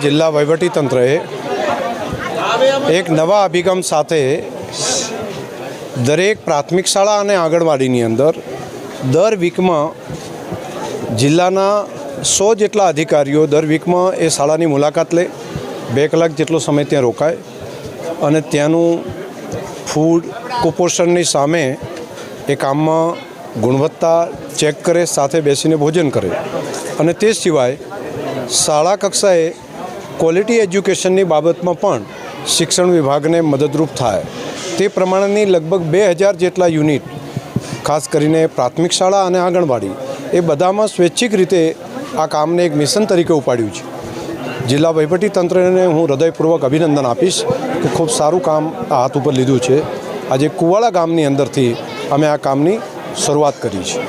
જિલ્લા વહીવટીતંત્રએ એક નવા અભિગમ સાથે દરેક પ્રાથમિક શાળા અને આંગણવાડીની અંદર દર વીકમાં જિલ્લાના 100 જેટલા અધિકારીઓ દર વીકમાં એ શાળાની મુલાકાત લે, 2 કલાક જેટલો સમય ત્યાં રોકાય અને ત્યાંનું ફૂડ કુપોષણની સામે એ કામમાં ગુણવત્તા ચેક કરે, સાથે બેસીને ભોજન કરે અને તે સિવાય શાળા કક્ષાએ ક્વોલિટી એજ્યુકેશનની બાબતમાં પણ શિક્ષણ વિભાગને મદદરૂપ થાય તે પ્રમાણેની લગભગ 2000 જેટલા યુનિટ, ખાસ કરીને પ્રાથમિક શાળા અને આંગણવાડી એ બધામાં સ્વૈચ્છિક રીતે આ કામને એક મિશન તરીકે ઉપાડ્યું છે. જિલ્લા વહીવટીતંત્રને હું હૃદયપૂર્વક અભિનંદન આપીશ કે ખૂબ સારું કામ આ હાથ ઉપર લીધું છે. આજે કુવાડા ગામની અંદરથી અમે આ કામની શરૂઆત કરી છે.